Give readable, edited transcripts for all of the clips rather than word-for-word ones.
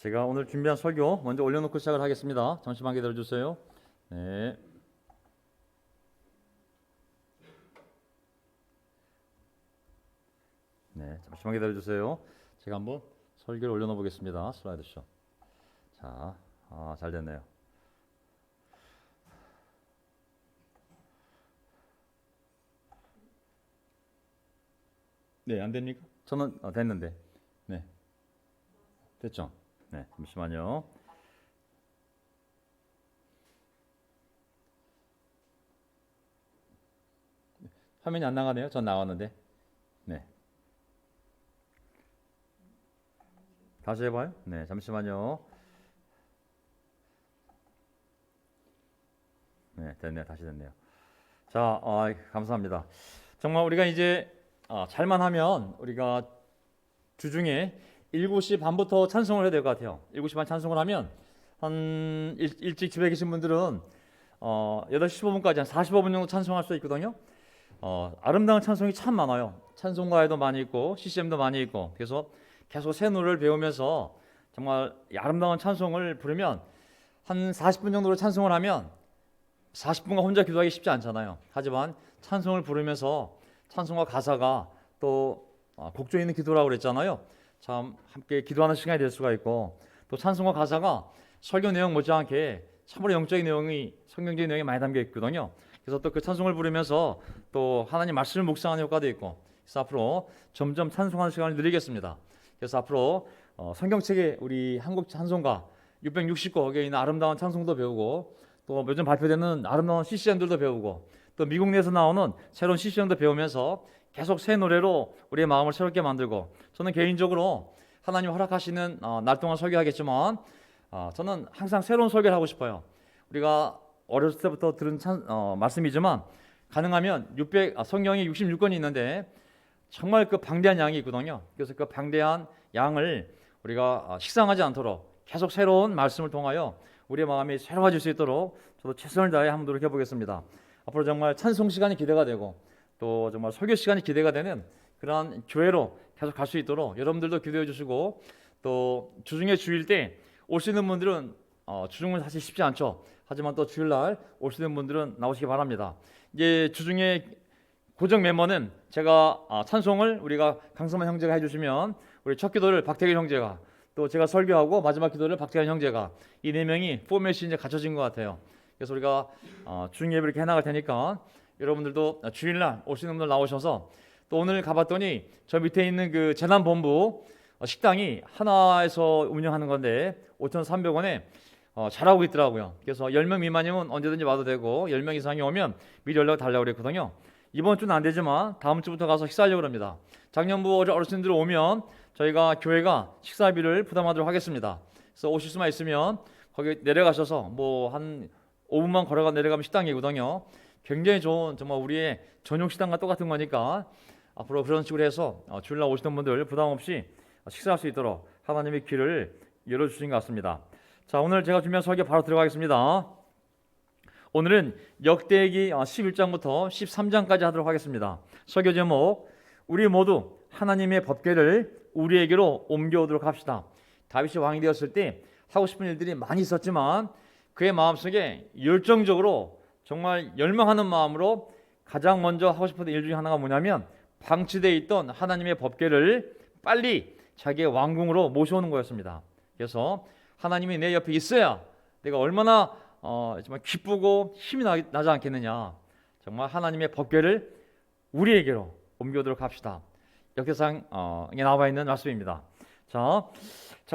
제가 오늘 준비한 설교 먼저 올려놓고 시작을 하겠습니다. 잠시만 기다려 주세요. 네. 네, 잠시만 기다려 주세요. 제가 한번 설교를 올려놓어 보겠습니다. 슬라이드쇼. 자, 잘 됐네요. 네, 안 됩니까? 저는 됐는데. 네, 됐죠? 네, 잠시만요. 화면이 안 나가네요. 전 나왔는데. 네, 다시 해봐요. 네, 잠시만요. 네, 됐네요. 다시 됐네요. 자, 감사합니다. 정말 우리가 이제 잘만 하면 우리가 주중에 7시 반부터 찬송을 해야 될 것 같아요. 7시 반 찬송을 하면 한 일찍 집에 계신 분들은 8시 15분까지 한 45분 정도 찬송할 수 있거든요. 아름다운 찬송이 참 많아요. 찬송가에도 많이 있고 CCM도 많이 있고, 그래서 계속 새 노래를 배우면서 정말 이 아름다운 찬송을 부르면 한 40분 정도로 찬송을 하면 40분간 혼자 기도하기 쉽지 않잖아요. 하지만 찬송을 부르면서 찬송과 가사가 또 곡조 있는 기도라고 그랬잖아요. 참 함께 기도하는 시간이 될 수가 있고, 또 찬송과 가사가 설교 내용 못지않게 참으로 영적인 내용이, 성경적인 내용이 많이 담겨 있거든요. 그래서 또 그 찬송을 부르면서 또 하나님 말씀을 묵상하는 효과도 있고, 그래서 앞으로 점점 찬송하는 시간을 늘리겠습니다. 그래서 앞으로 성경책에 우리 한국 찬송가 660곡에 있는 아름다운 찬송도 배우고, 또 요즘 발표되는 아름다운 CCM들도 배우고, 또 미국 내에서 나오는 새로운 CCM도 배우면서 계속 새 노래로 우리의 마음을 새롭게 만들고, 저는 개인적으로 하나님 허락하시는 날 동안 설교하겠지만 저는 항상 새로운 설교를 하고 싶어요. 우리가 어렸을 때부터 들은 말씀이지만 가능하면 성경이 66권이 있는데 정말 그 방대한 양이 있거든요. 그래서 그 방대한 양을 우리가 식상하지 않도록 계속 새로운 말씀을 통하여 우리의 마음이 새로워질 수 있도록 저도 최선을 다해 한번 노력해 보겠습니다. 앞으로 정말 찬송 시간이 기대가 되고, 또 정말 설교 시간이 기대가 되는 그런 교회로 계속 갈 수 있도록 여러분들도 기도해 주시고, 또 주중에 주일 때 오시는 분들은 주중은 사실 쉽지 않죠. 하지만 또 주일날 오시는 분들은 나오시기 바랍니다. 이제 주중에 고정 멤버는 제가 찬송을 우리가 강성만 형제가 해주시면, 우리 첫 기도를 박태길 형제가, 또 제가 설교하고 마지막 기도를 박태현 형제가, 이 네 명이 포맷이 이제 갖춰진 것 같아요. 그래서 우리가 주중 예배를 이렇게 해나갈 테니까 여러분들도 주일날 오시는 분들 나오셔서, 또 오늘 가봤더니 저 밑에 있는 그 재난본부 식당이 하나에서 운영하는 건데 5,300원에 잘하고 있더라고요. 그래서 10명 미만이면 언제든지 와도 되고, 10명 이상이 오면 미리 연락 달라고 그랬거든요. 이번 주는 안 되지만 다음 주부터 가서 식사하려고 합니다. 작년부 어르신들 오면 저희가 교회가 식사비를 부담하도록 하겠습니다. 그래서 오실 수만 있으면 거기 내려가셔서 뭐 한 5분만 걸어가 내려가면 식당이거든요. 굉장히 좋은, 정말 우리의 전용 식당과 똑같은 거니까 앞으로 그런 식으로 해서 주일날 오시는 분들 부담 없이 식사할 수 있도록 하나님의 길을 열어주신 것 같습니다. 자, 오늘 제가 준비한 설교 바로 들어가겠습니다. 오늘은 역대기 11장부터 13장까지 하도록 하겠습니다. 설교 제목, 우리 모두 하나님의 법궤를 우리에게로 옮겨오도록 합시다. 다윗이 왕이 되었을 때 하고 싶은 일들이 많이 있었지만 그의 마음속에 열정적으로 정말 열망하는 마음으로 가장 먼저 하고 싶은 일 중에 하나가 뭐냐면, 방치되어 있던 하나님의 법궤를 빨리 자기의 왕궁으로 모셔오는 거였습니다. 그래서 하나님이 내 옆에 있어야 내가 얼마나 정말 기쁘고 힘이 나지 않겠느냐. 정말 하나님의 법궤를 우리에게로 옮겨오도록 합시다. 역대상에 나와 있는 말씀입니다. 자,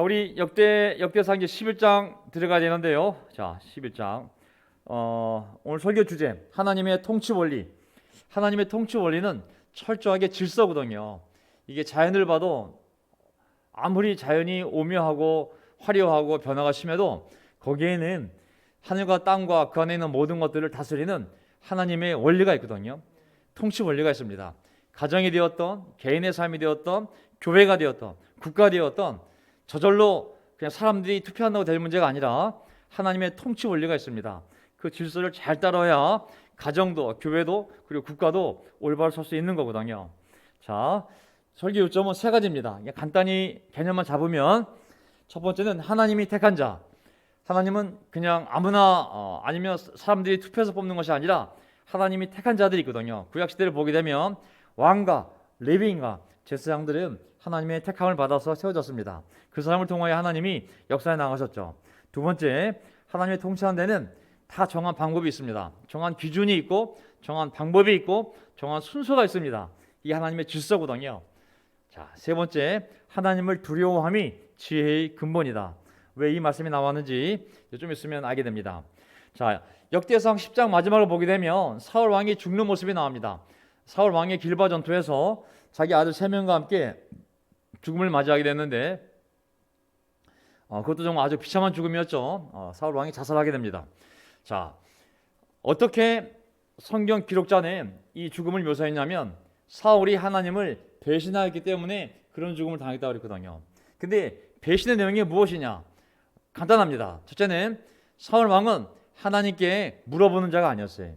우리 역대상 이제 11장 들어가야 되는데요. 자, 11장 오늘 설교 주제, 하나님의 통치 원리. 하나님의 통치 원리는 철저하게 질서거든요. 이게 자연을 봐도 아무리 자연이 오묘하고 화려하고 변화가 심해도 거기에는 하늘과 땅과 그 안에 있는 모든 것들을 다스리는 하나님의 원리가 있거든요. 통치 원리가 있습니다. 가정이 되었던, 개인의 삶이 되었던, 교회가 되었던, 국가 되었던, 저절로 그냥 사람들이 투표한다고 될 문제가 아니라 하나님의 통치 원리가 있습니다. 그 질서를 잘 따라야 가정도, 교회도, 그리고 국가도 올바로 설 수 있는 거거든요. 자, 설교 요점은 세 가지입니다. 간단히 개념만 잡으면, 첫 번째는 하나님이 택한 자. 하나님은 그냥 아무나 아니면 사람들이 투표해서 뽑는 것이 아니라 하나님이 택한 자들이 있거든요. 구약 시대를 보게 되면 왕과 레위인과 제사장들은 하나님의 택함을 받아서 세워졌습니다. 그 사람을 통하여 하나님이 역사에 나가셨죠. 두 번째, 하나님의 통치하는 데는 다 정한 방법이 있습니다. 정한 기준이 있고 정한 방법이 있고 정한 순서가 있습니다. 이게 하나님의 질서거든요. 자, 세 번째, 하나님을 두려워함이 지혜의 근본이다. 왜 이 말씀이 나왔는지 좀 있으면 알게 됩니다. 자, 역대상 10장 마지막을 보게 되면 사울 왕이 죽는 모습이 나옵니다. 사울 왕의 길바 전투에서 자기 아들 3명과 함께 죽음을 맞이하게 됐는데 그것도 정말 아주 비참한 죽음이었죠. 사울 왕이 자살하게 됩니다. 자, 어떻게 성경 기록자는 이 죽음을 묘사했냐면 사울이 하나님을 배신하였기 때문에 그런 죽음을 당했다고 그랬거든요. 근데 배신의 내용이 무엇이냐? 간단합니다. 첫째는 사울 왕은 하나님께 물어보는 자가 아니었어요.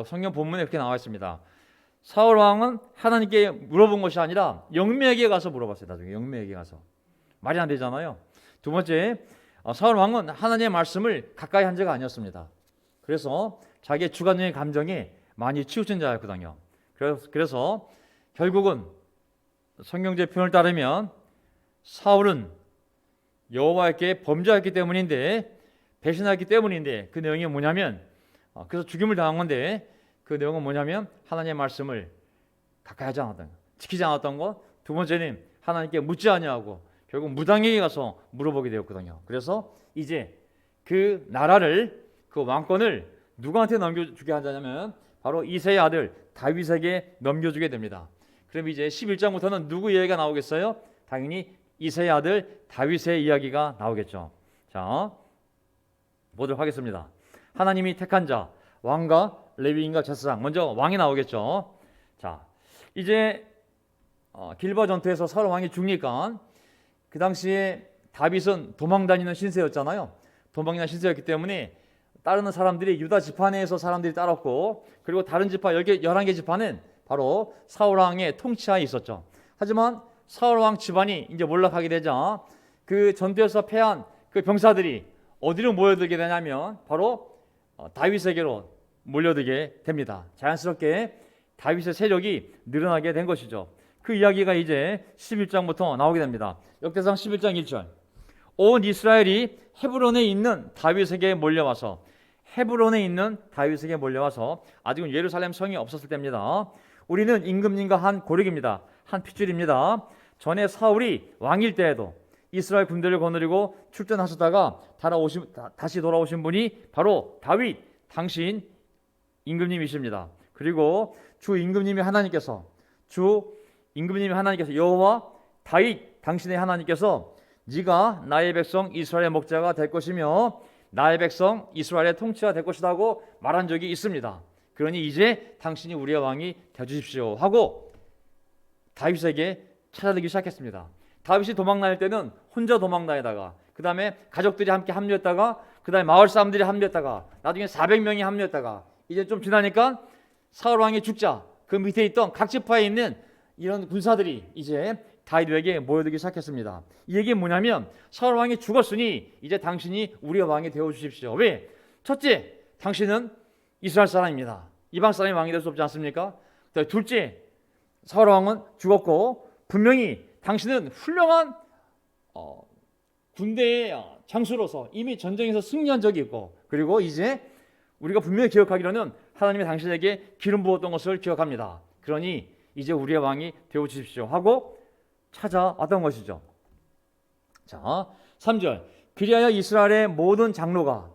성경 본문에 그렇게 나와 있습니다. 사울 왕은 하나님께 물어본 것이 아니라 영매에게 가서 물어봤어요. 나중에 영매에게 가서. 말이 안 되잖아요. 두 번째, 사울 왕은 하나님의 말씀을 가까이 한 자가 아니었습니다. 그래서 자기의 주관적인 감정에 많이 치우친 자였거든요. 그래서 결국은 성경제 표현을 따르면 사울은 여호와께 범죄했기 때문인데, 배신했기 때문인데, 그 내용이 뭐냐면 그래서 죽임을 당한 건데, 그 내용은 뭐냐면 하나님의 말씀을 가까이 하지 않았던 것, 지키지 않았던 것. 두 번째는 하나님께 묻지 아니하고 결국 무당에게 가서 물어보게 되었거든요. 그래서 이제 그 나라를, 그 왕권을 누구한테 넘겨주게 하자면 바로 이새의 아들 다윗에게 넘겨주게 됩니다. 그럼 이제 11장부터는 누구 이야기가 나오겠어요? 당연히 이새의 아들 다윗의 이야기가 나오겠죠. 자, 보도록 하겠습니다. 하나님이 택한 자, 왕과 레위인과 제사장. 먼저 왕이 나오겠죠. 자, 이제 길바 전투에서 사울 왕이 죽으니까 그 당시에 다윗은 도망다니는 신세였잖아요. 도망다니는 신세였기 때문에 따르는 사람들이 유다 지파 내에서 사람들이 따랐고, 그리고 다른 지파 11개 지파는 바로 사울 왕의 통치하에 있었죠. 하지만 사울 왕 집안이 이제 몰락하게 되자 그 전투에서 패한 그 병사들이 어디로 모여들게 되냐면 바로 다윗에게로 몰려들게 됩니다. 자연스럽게 다윗의 세력이 늘어나게 된 것이죠. 그 이야기가 이제 11장부터 나오게 됩니다. 역대상 11장 1절. 온 이스라엘이 헤브론에 있는 다윗에게 몰려와서, 헤브론에 있는 다윗에게 몰려와서, 아직은 예루살렘 성이 없었을 때입니다. 우리는 임금님과 한 고력입니다. 한 핏줄입니다. 전에 사울이 왕일 때에도 이스라엘 군대를 거느리고 출전하셨다가 다시 돌아오신 분이 바로 다윗, 당신 임금님이십니다. 그리고 주 임금님이 하나님께서 여호와 다윗 당신의 하나님께서 네가 나의 백성 이스라엘의 목자가 될 것이며 나의 백성 이스라엘의 통치가 될 것이라고 말한 적이 있습니다. 그러니 이제 당신이 우리의 왕이 되어주십시오 하고 다윗에게 찾아들기 시작했습니다. 다윗이 도망다닐 때는 혼자 도망다니다가, 그 다음에 가족들이 함께 합류했다가, 그 다음에 마을 사람들이 합류했다가, 나중에 400명이 합류했다가, 이제 좀 지나니까 사울 왕이 죽자 그 밑에 있던 각 지파에 있는 이런 군사들이 이제 다윗에게 모여들기 시작했습니다. 이 얘기는 뭐냐면 사울 왕이 죽었으니 이제 당신이 우리의 왕이 되어주십시오. 왜? 첫째, 당신은 이스라엘 사람입니다. 이방 사람이 왕이 될 수 없지 않습니까? 둘째, 사울 왕은 죽었고 분명히 당신은 훌륭한 군대의 장수로서 이미 전쟁에서 승리한 적이 있고, 그리고 이제 우리가 분명히 기억하기로는 하나님이 당신에게 기름 부었던 것을 기억합니다. 그러니 이제 우리의 왕이 되어주십시오 하고 찾아왔던 것이죠. 자, 3절. 그리하여 이스라엘의 모든 장로가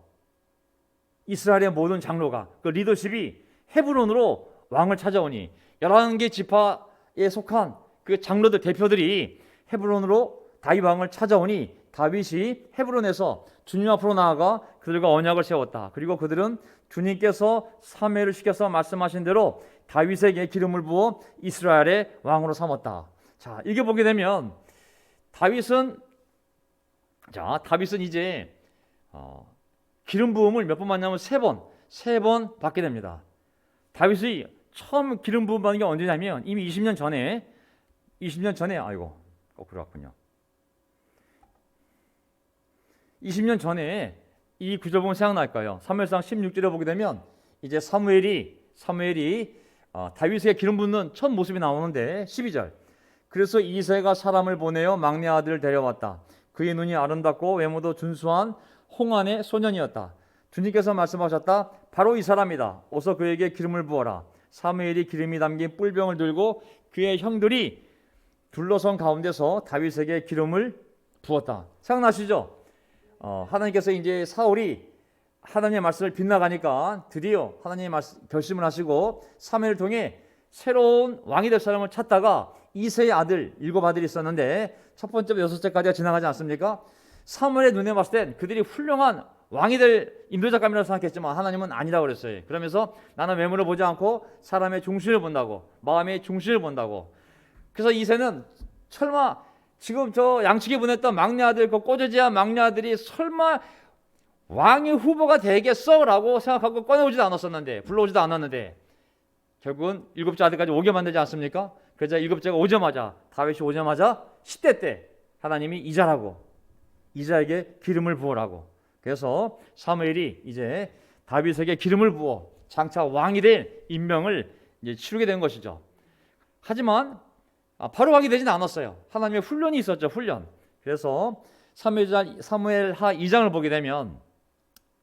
그 리더십이 헤브론으로 왕을 찾아오니 11개 지파에 속한 그 장로들 대표들이 헤브론으로 다윗 왕을 찾아오니 다윗이 헤브론에서 주님 앞으로 나아가 그들과 언약을 세웠다. 그리고 그들은 주님께서 사무엘을 시켜서 말씀하신 대로 다윗에게 기름을 부어 이스라엘의 왕으로 삼았다. 자, 이게 보게 되면 다윗은 이제 기름 부음을 몇 번 받냐면 세 번 받게 됩니다. 다윗이 처음 기름 부음 받는 게 언제냐면 이미 20년 전에 거꾸로 왔군요. 20년 전에 이 구절 보면 생각날 거예요. 사무엘상 16절에 보게 되면 이제 사무엘이 다윗에게 기름 붓는 첫 모습이 나오는데 12절. 그래서 이새가 사람을 보내어 막내 아들을 데려왔다. 그의 눈이 아름답고 외모도 준수한 홍안의 소년이었다. 주님께서 말씀하셨다. 바로 이 사람이다. 어서 그에게 기름을 부어라. 사무엘이 기름이 담긴 뿔병을 들고 그의 형들이 둘러선 가운데서 다윗에게 기름을 부었다. 생각나시죠? 하나님께서 이제 사울이 하나님의 말씀을 빗나가니까 드디어 하나님의 결심을 하시고 사무엘을 통해 새로운 왕이 될 사람을 찾다가 이새의 아들, 7아들이 있었는데 첫 번째부터 6째까지가 지나가지 않습니까? 사무엘의 눈에 봤을 땐 그들이 훌륭한 왕이 될 인도자감이라고 생각했지만 하나님은 아니라고 그랬어요. 그러면서 나는 외모를 보지 않고 사람의 중심을 본다고, 마음의 중심을 본다고. 그래서 이새는 설마 지금 저 양측에 보냈던 막내 아들, 그 꼬저지한 막내 아들이 설마 왕의 후보가 되겠어? 라고 생각하고 꺼내오지도 않았었는데, 불러오지도 않았는데 결국은 7째 아들까지 오게 만들지 않습니까? 그러자 7째가 오자마자, 다윗이 오자마자 10대 때 하나님이 이자에게 기름을 부으라고. 그래서 사무엘이 이제 다윗에게 기름을 부어 장차 왕이 될 임명을 이제 치르게 된 것이죠. 하지만 바로 왕이 되지는 않았어요. 하나님의 훈련이 있었죠. 훈련. 그래서 사무엘하 2장을 보게 되면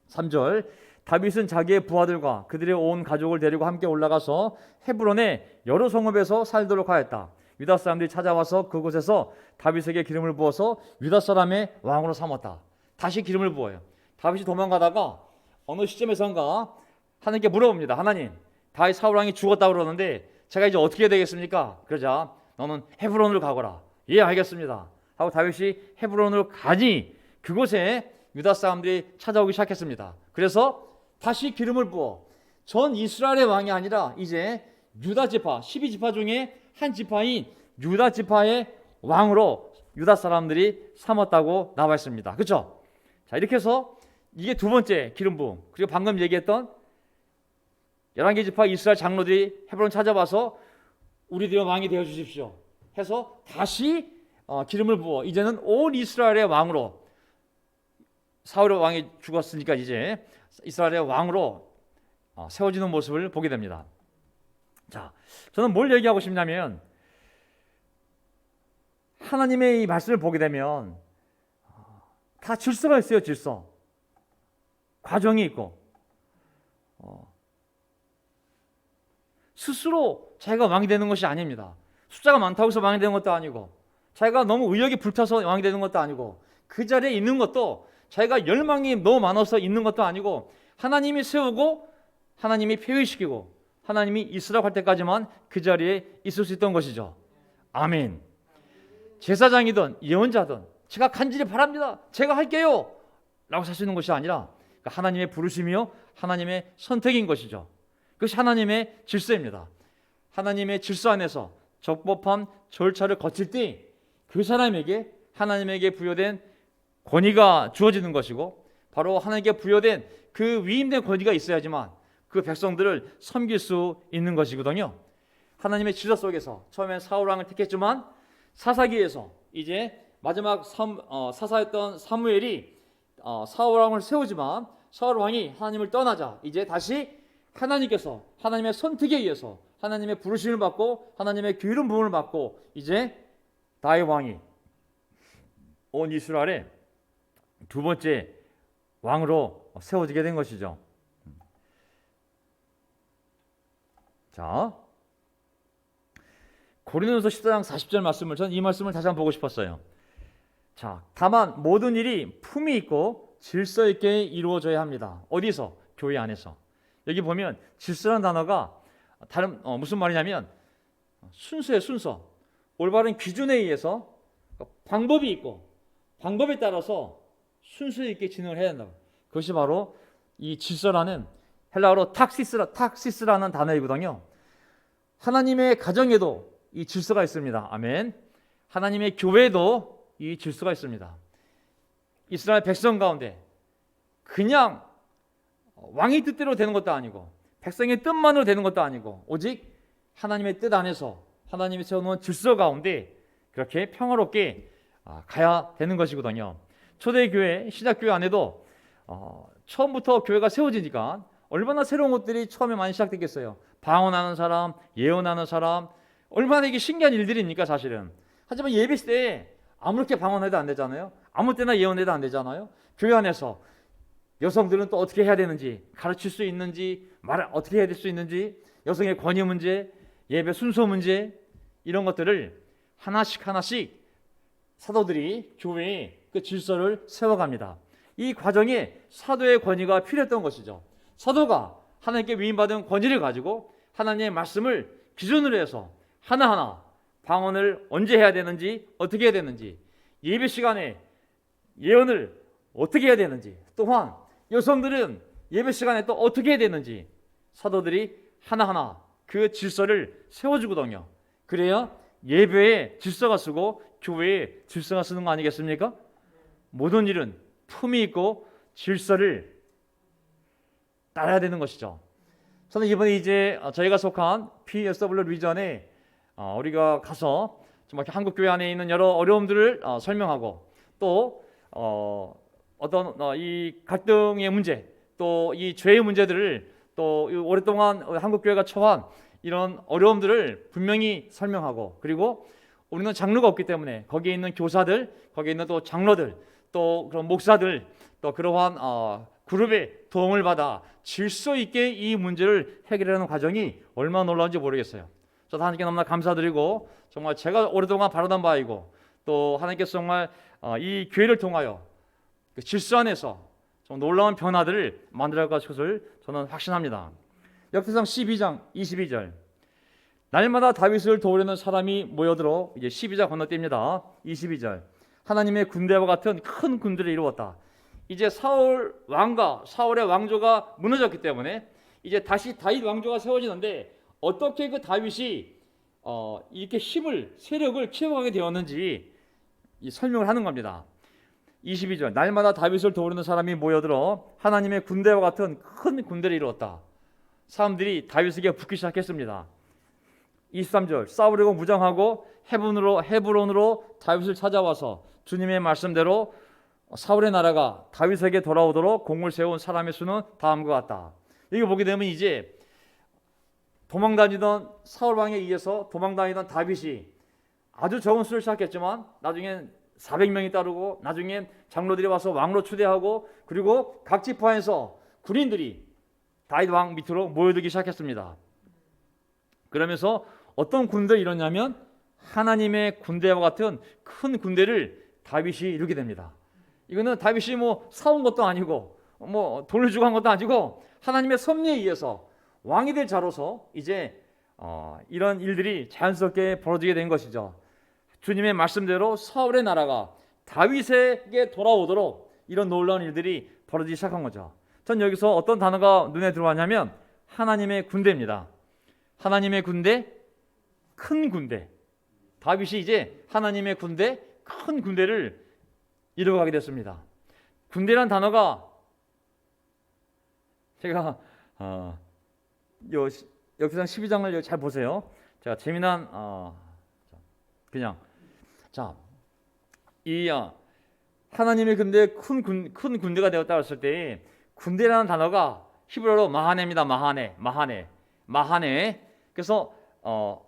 3절, 다윗은 자기의 부하들과 그들의 온 가족을 데리고 함께 올라가서 헤브론의 여러 성읍에서 살도록 하였다. 유다 사람들이 찾아와서 그곳에서 다윗에게 기름을 부어서 유다 사람의 왕으로 삼았다. 다시 기름을 부어요. 다윗이 도망가다가 어느 시점에선가 하나님께 물어봅니다. 하나님, 다윗 사울 왕이 죽었다고 그러는데 제가 이제 어떻게 해야 되겠습니까? 그러자 너는 헤브론으로 가거라. 예, 알겠습니다. 하고 다윗이 헤브론으로 가니 그곳에 유다 사람들이 찾아오기 시작했습니다. 그래서 다시 기름을 부어 전 이스라엘의 왕이 아니라 이제 유다 지파, 12지파 중에 한 지파인 유다 지파의 왕으로 유다 사람들이 삼았다고 나와 있습니다. 그렇죠? 자, 이렇게 해서 이게 두 번째 기름 부음. 그리고 방금 얘기했던 11개 지파 이스라엘 장로들이 헤브론 찾아와서 우리들의 왕이 되어 주십시오 해서 다시 기름을 부어 이제는 온 이스라엘의 왕으로, 사울의 왕이 죽었으니까 이제 이스라엘의 왕으로 세워지는 모습을 보게 됩니다. 자, 저는 뭘 얘기하고 싶냐면 하나님의 이 말씀을 보게 되면 다 질서가 있어요. 질서, 과정이 있고 스스로 자기가 왕이 되는 것이 아닙니다. 숫자가 많다고 해서 왕이 되는 것도 아니고, 자기가 너무 의욕이 불타서 왕이 되는 것도 아니고, 그 자리에 있는 것도 자기가 열망이 너무 많아서 있는 것도 아니고, 하나님이 세우고 하나님이 폐위시키고 하나님이 있으라고 할 때까지만 그 자리에 있을 수 있던 것이죠. 아멘. 제사장이든 예언자든 제가 간절히 바랍니다, 제가 할게요 라고 살 수 있는 것이 아니라 하나님의 부르심이요 하나님의 선택인 것이죠. 그것이 하나님의 질서입니다. 하나님의 질서 안에서 적법한 절차를 거칠 때 그 사람에게 하나님에게 부여된 권위가 주어지는 것이고, 바로 하나님께 부여된 그 위임된 권위가 있어야지만 그 백성들을 섬길 수 있는 것이거든요. 하나님의 질서 속에서 처음엔 사울 왕을 택했지만 사사기에서 이제 마지막 사사였던 사무엘이 사울 왕을 세우지만 사울 왕이 하나님을 떠나자 이제 다시 하나님께서 하나님의 선택에 의해서 하나님의 부르심을 받고 하나님의 기름 부음을 받고 이제 다윗 왕이 온 이스라엘의 두 번째 왕으로 세워지게 된 것이죠. 자, 고린도전서 14장 40절 말씀을, 저는 이 말씀을 다시 한번 보고 싶었어요. 자, 다만 모든 일이 품위 있고 질서 있게 이루어져야 합니다. 어디서? 교회 안에서. 여기 보면 질서라는 단어가 다른 무슨 말이냐면 순서예요. 순서. 올바른 기준에 의해서 방법이 있고 방법에 따라서 순서 있게 진행을 해야 된다고. 그것이 바로 이 질서라는 헬라어로 탁시스라는 단어이거든요. 하나님의 가정에도 이 질서가 있습니다. 아멘. 하나님의 교회에도 이 질서가 있습니다. 이스라엘 백성 가운데 그냥 왕의 뜻대로 되는 것도 아니고 백성의 뜻만으로 되는 것도 아니고 오직 하나님의 뜻 안에서 하나님이 세워놓은 질서 가운데 그렇게 평화롭게 가야 되는 것이거든요. 초대교회, 시작교회 안에도 처음부터 교회가 세워지니까 얼마나 새로운 것들이 처음에 많이 시작됐겠어요. 방언하는 사람, 예언하는 사람, 얼마나 이게 신기한 일들입니까 사실은. 하지만 예배 시대에 아무렇게 방언해도 안 되잖아요. 아무 때나 예언해도 안 되잖아요. 교회 안에서 여성들은 또 어떻게 해야 되는지, 가르칠 수 있는지, 말을 어떻게 해야 될 수 있는지, 여성의 권위 문제, 예배 순서 문제, 이런 것들을 하나씩 하나씩 사도들이 교회의 그 질서를 세워갑니다. 이 과정에 사도의 권위가 필요했던 것이죠. 사도가 하나님께 위임받은 권위를 가지고 하나님의 말씀을 기준으로 해서 하나하나 방언을 언제 해야 되는지, 어떻게 해야 되는지, 예배 시간에 예언을 어떻게 해야 되는지, 또한 여성들은 예배 시간에 또 어떻게 해야 되는지 사도들이 하나하나 그 질서를 세워주거든요. 그래야 예배에 질서가 쓰고 교회에 질서가 쓰는 거 아니겠습니까? 모든 일은 품이 있고 질서를 따라야 되는 것이죠. 저는 이번에 이제 저희가 속한 PSW 리전에 우리가 가서 정말 한국 교회 안에 있는 여러 어려움들을 설명하고 또 어떤 이 갈등의 문제, 또 이 죄의 문제들을 또 오랫동안 한국 교회가 처한 이런 어려움들을 분명히 설명하고, 그리고 우리는 장로가 없기 때문에 거기에 있는 교사들, 거기에 있는 또 장로들, 또 그런 목사들, 또 그러한 그룹의 도움을 받아 질서 있게 이 문제를 해결하는 과정이 얼마나 놀라운지 모르겠어요. 저도 하나님께 너무나 감사드리고, 정말 제가 오랫동안 바라던 바이고, 또 하나님께서 정말 이 교회를 통하여 그 질서 안에서 좀 놀라운 변화들을 만들어갈 것을 저는 확신합니다. 역대상 12장 22절, 날마다 다윗을 도우려는 사람이 모여들어, 이제 12장 건너뜁니다. 22절, 하나님의 군대와 같은 큰 군대를 이루었다. 이제 사울 왕과 사울의 왕조가 무너졌기 때문에 이제 다시 다윗 왕조가 세워지는데, 어떻게 그 다윗이 이렇게 힘을, 세력을 키워가게 되었는지 설명을 하는 겁니다. 22절, 날마다 다윗을 도우려는 사람이 모여들어 하나님의 군대와 같은 큰 군대를 이루었다. 사람들이 다윗에게 붙기 시작했습니다. 23절, 싸우려고 무장하고 헤브론으로 다윗을 찾아와서 주님의 말씀대로 사울의 나라가 다윗에게 돌아오도록 공을 세운 사람의 수는 다음과 같다. 여기 보게 되면 이제 도망다니던 사울 왕에 의해서 도망다니던 다윗이 아주 적은 수를 시작했지만 나중엔 400명이 따르고, 나중엔 장로들이 와서 왕로 추대하고, 그리고 각 지파에서 군인들이 다윗 왕 밑으로 모여들기 시작했습니다. 그러면서 어떤 군대를 이뤘냐면 하나님의 군대와 같은 큰 군대를 다윗이 이루게 됩니다. 이거는 다윗이 뭐 사온 것도 아니고 뭐 돈을 주고 한 것도 아니고 하나님의 섭리에 의해서 왕이 될 자로서 이제 이런 일들이 자연스럽게 벌어지게 된 것이죠. 주님의 말씀대로 사울의 나라가 다윗에게 돌아오도록 이런 놀라운 일들이 벌어지기 시작한 거죠. 전 여기서 어떤 단어가 눈에 들어왔냐면 하나님의 군대입니다. 하나님의 군대, 큰 군대. 다윗이 이제 하나님의 군대, 큰 군대를 이루어가게 됐습니다. 군대란 단어가 제가 역대상 12장을 잘 보세요. 제가 재미난 그냥 이 하나님의 군대, 큰 군대가 되었다 했을 때 군대라는 단어가 히브리어로 마하네입니다. 마하네. 그래서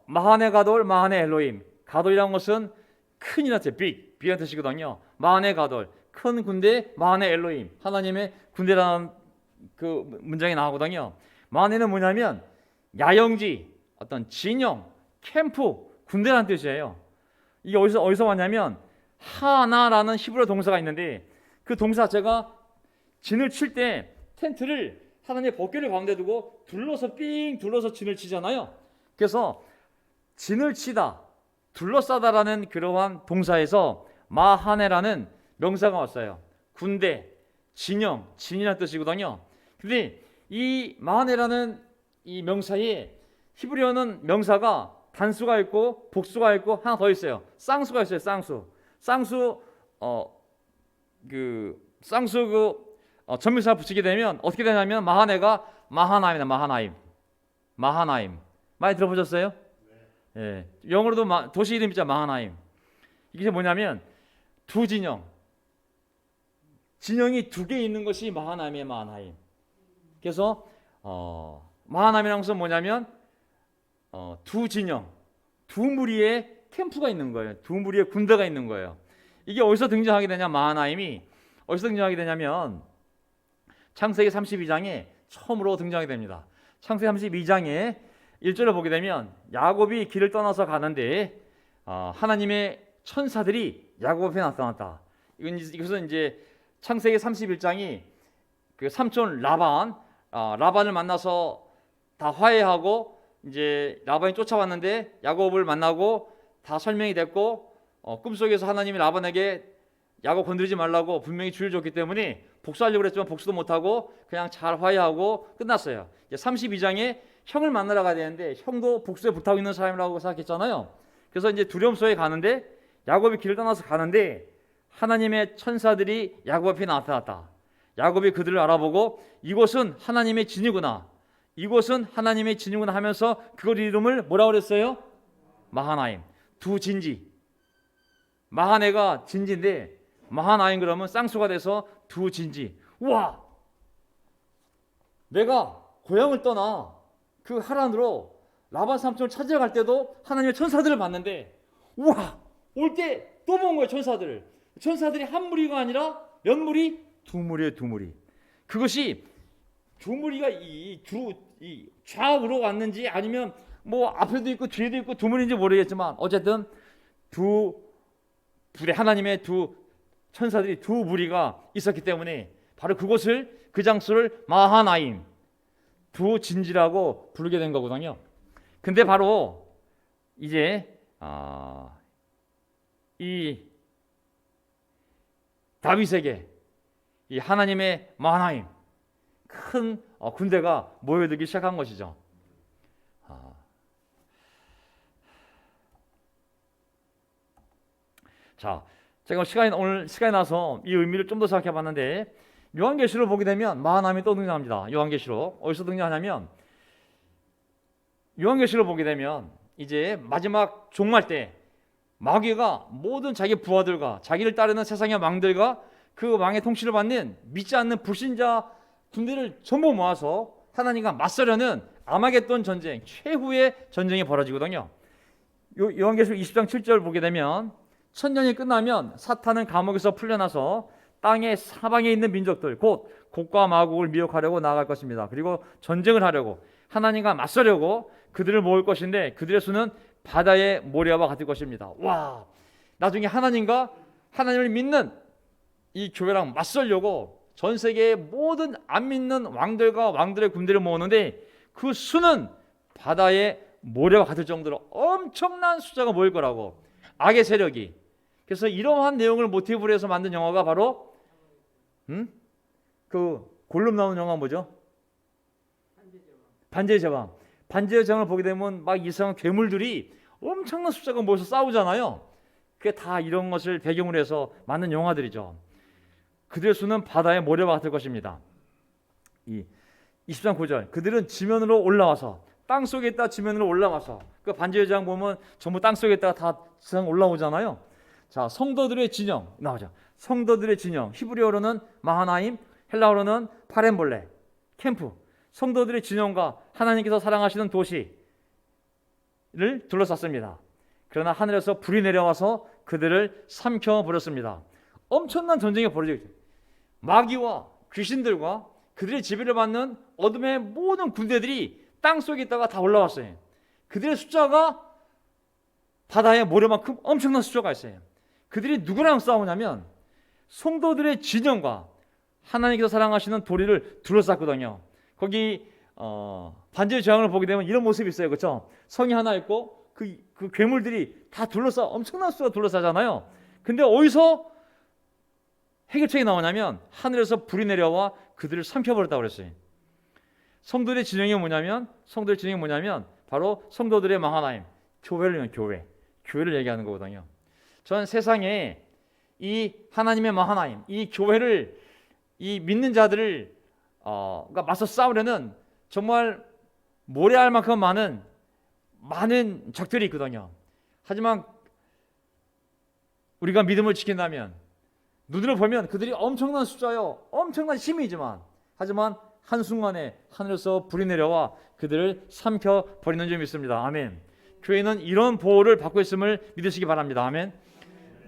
마하네 가돌, 마하네 엘로임. 가돌이라는 것은 큰이라는 뜻, 빅이라는 뜻이거든요. 마하네 가돌, 큰 군대, 마하네 엘로임. 하나님의 군대라는 그 문장이 나오거든요. 마하네는 뭐냐면 야영지, 어떤 진영, 캠프, 군대라는 뜻이에요. 이게 어디서 왔냐면 하나라는 히브리어 동사가 있는데, 그 동사 자체가 진을 칠 때 텐트를 하나님의 법궤를 가운데 두고 둘러서 진을 치잖아요. 그래서 진을 치다, 둘러싸다라는 그러한 동사에서 마하네라는 명사가 왔어요. 군대, 진영, 진이라는 뜻이거든요. 근데 이 마하네라는 이 명사에 히브리어는 명사가 단수가 있고 복수가 있고 하나 더 있어요. 쌍수가 있어요. 쌍수 전미사 붙이게 되면 어떻게 되냐면 마하네가 마하나임. 많이 들어보셨어요? 네. 예. 영어로도 도시 이름 있잖아, 마하나임. 이게 뭐냐면 두 진영, 진영이 두 개 있는 것이 마하나임의 마하나임. 그래서 마하나임이라는 것은 뭐냐면 두 진영, 두 무리의 캠프가 있는 거예요. 두 무리의 군대가 있는 거예요. 이게 어디서 등장하게 되냐? 마하나임이 어디서 등장하게 되냐면 창세기 32장에 처음으로 등장하게 됩니다. 창세기 32장에 1절을 보게 되면 야곱이 길을 떠나서 가는데 하나님의 천사들이 야곱 앞에 나타났다. 이것은 이제 창세기 31장이 그 삼촌 라반을 만나서 다 화해하고 이제 라반이 쫓아왔는데 야곱을 만나고 다 설명이 됐고 꿈속에서 하나님이 라반에게 야곱 건드리지 말라고 분명히 주의를 줬기 때문에 복수하려고 했지만 복수도 못하고 그냥 잘 화해하고 끝났어요. 이제 32장에 형을 만나러 가야 되는데 형도 복수에 불타고 있는 사람이라고 생각했잖아요. 그래서 이제 두려움 속에 가는데 야곱이 길을 떠나서 가는데 하나님의 천사들이 야곱 앞에 나타났다. 야곱이 그들을 알아보고 이곳은 하나님의 진이구나. 이곳은 하나님의 진이구나 하면서 그걸 이름을 뭐라고 그랬어요? 마하나임. 두 진지. 마하네가 진지인데 마하나임 그러면 쌍수가 돼서 두 진지. 우와! 내가 고향을 떠나 그 하란으로 라반 삼촌을 찾으러 갈 때도 하나님의 천사들을 봤는데 우와! 올 때 또 본 거예요. 천사들이 한 무리가 아니라 몇 무리? 두 무리예요. 두 무리. 그것이 두 무리가 이 좌우로 왔는지 아니면 뭐 앞에도 있고 뒤에도 있고 두 무리인지 모르겠지만 어쨌든 하나님의 두 천사들이 두 무리가 있었기 때문에 바로 그곳을 그 장소를 마하나임 두 진지라고 부르게 된 거거든요. 근데 바로 이제 이 다윗에게 이 하나님의 마하나임 큰 군대가 모여들기 시작한 것이죠. 자, 제가 오늘 시간이 나서 이 의미를 좀 더 생각해 봤는데 요한계시록 보게 되면 마하나임이 또 등장합니다. 요한계시록 어디서 등장하냐면 요한계시록 보게 되면 이제 마지막 종말 때 마귀가 모든 자기 부하들과 자기를 따르는 세상의 왕들과 그 왕의 통치를 받는 믿지 않는 불신자 군대를 전부 모아서 하나님과 맞서려는 아마겟돈 전쟁, 최후의 전쟁이 벌어지거든요. 요한계시록 20장 7절 보게 되면 천년이 끝나면 사탄은 감옥에서 풀려나서 땅의 사방에 있는 민족들 곧 곡과 마곡을 미혹하려고 나아갈 것입니다. 그리고 전쟁을 하려고 하나님과 맞서려고 그들을 모을 것인데 그들의 수는 바다의 모래와 같을 것입니다. 와, 나중에 하나님을 믿는 이 교회랑 맞서려고 전 세계의 모든 안 믿는 왕들과 왕들의 군대를 모으는데 그 수는 바다의 모래와 같을 정도로 엄청난 숫자가 모일 거라고 악의 세력이. 그래서 이러한 내용을 모티브로 해서 만든 영화가 바로 그 골룸 나오는 영화 뭐죠? 반지의 제왕. 반지의 제왕을 보게 되면 막 이상한 괴물들이 엄청난 숫자가 모여서 싸우잖아요. 그게 다 이런 것을 배경으로 해서 만든 영화들이죠. 그들의 수는 바다의 모래와 같을 것입니다. 이 23 9절 그들은 지면으로 올라와서 땅속에 있다 지면으로 올라와서 그 반지의 제왕 보면 전부 땅속에 있다가 다 지상 올라오잖아요. 자, 성도들의 진영 나오죠. 성도들의 진영 히브리어로는 마하나임, 헬라어로는 파렘볼레 캠프. 성도들의 진영과 하나님께서 사랑하시는 도시를 둘러쌌습니다. 그러나 하늘에서 불이 내려와서 그들을 삼켜버렸습니다. 엄청난 전쟁이 벌어지죠. 마귀와 귀신들과 그들의 지배를 받는 어둠의 모든 군대들이 땅속에 있다가 다 올라왔어요. 그들의 숫자가 바다의 모래만큼 엄청난 숫자가 있어요. 그들이 누구랑 싸우냐면 성도들의 진영과 하나님께서 사랑하시는 도리를 둘러쌌거든요. 거기 반지의 제왕을 보게 되면 이런 모습이 있어요. 그렇죠? 성이 하나 있고 그 괴물들이 다 엄청난 숫자가 둘러싸잖아요. 근데 어디서 해결책이 나오냐면 하늘에서 불이 내려와 그들을 삼켜버렸다고 그랬어요. 성도들의 진영이 뭐냐면 바로 성도들의 마하나임, 교회를 얘기하는 거거든요. 전 세상에 이 하나님의 마하나임, 이 교회를 이 믿는 자들을 맞서 싸우려는 정말 모래알 만큼 많은 적들이 있거든요. 하지만 우리가 믿음을 지킨다면 눈으로 보면 그들이 엄청난 숫자요, 엄청난 힘이지만, 하지만 한순간에 하늘에서 불이 내려와 그들을 삼켜버리는 점이 있습니다. 아멘. 교회는 이런 보호를 받고 있음을 믿으시기 바랍니다. 아멘.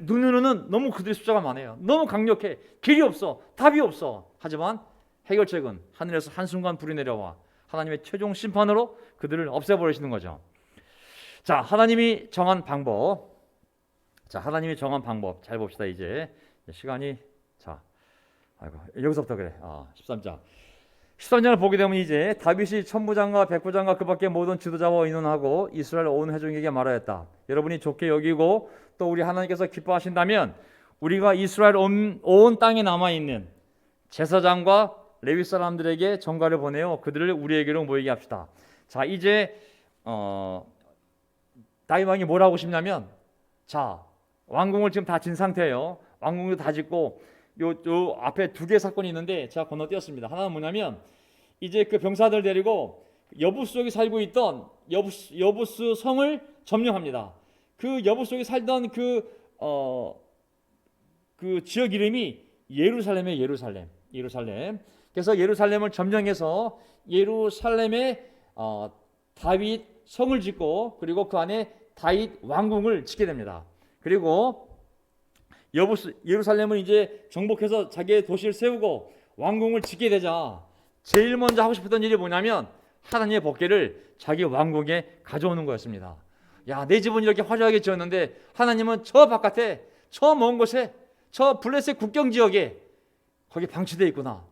눈으로는 너무 그들의 숫자가 많아요. 너무 강력해. 길이 없어. 답이 없어. 하지만 해결책은 하늘에서 한순간 불이 내려와 하나님의 최종 심판으로 그들을 없애버리시는 거죠. 자, 하나님이 정한 방법. 잘 봅시다. 이제 시간이, 자, 아이고, 여기서부터 그래. 13장. 13장을 보게 되면 이제 다윗이 천부장과 백부장과 그 밖에 모든 지도자와 의논하고 이스라엘 온 회중에게 말하였다. 여러분이 좋게 여기고 또 우리 하나님께서 기뻐하신다면 우리가 이스라엘 온 땅에 남아있는 제사장과 레위 사람들에게 전가를 보내어 그들을 우리에게로 모이게 합시다. 자, 이제 다윗 왕이 뭘 하고 싶냐면, 자, 왕궁을 지금 다 진 상태예요. 왕궁도 다 짓고 요 앞에 두 개의 사건이 있는데 제가 건너뛰었습니다. 하나는 뭐냐면, 이제 그 병사들 데리고 여부스 속에 살고 있던 여부스 성을 점령합니다. 그 여부스 속에 살던 그 지역 이름이 예루살렘이에요. 예루살렘. 그래서 예루살렘을 점령해서 예루살렘에 다윗 성을 짓고, 그리고 그 안에 다윗 왕궁을 짓게 됩니다. 그리고 예루살렘을 이제 정복해서 자기의 도시를 세우고 왕궁을 짓게 되자 제일 먼저 하고 싶었던 일이 뭐냐면 하나님의 법궤를 자기 왕궁에 가져오는 거였습니다. 야, 내 집은 이렇게 화려하게 지었는데 하나님은 저 바깥에, 저 먼 곳에, 저 블레셋 국경 지역에 거기 방치되어 있구나.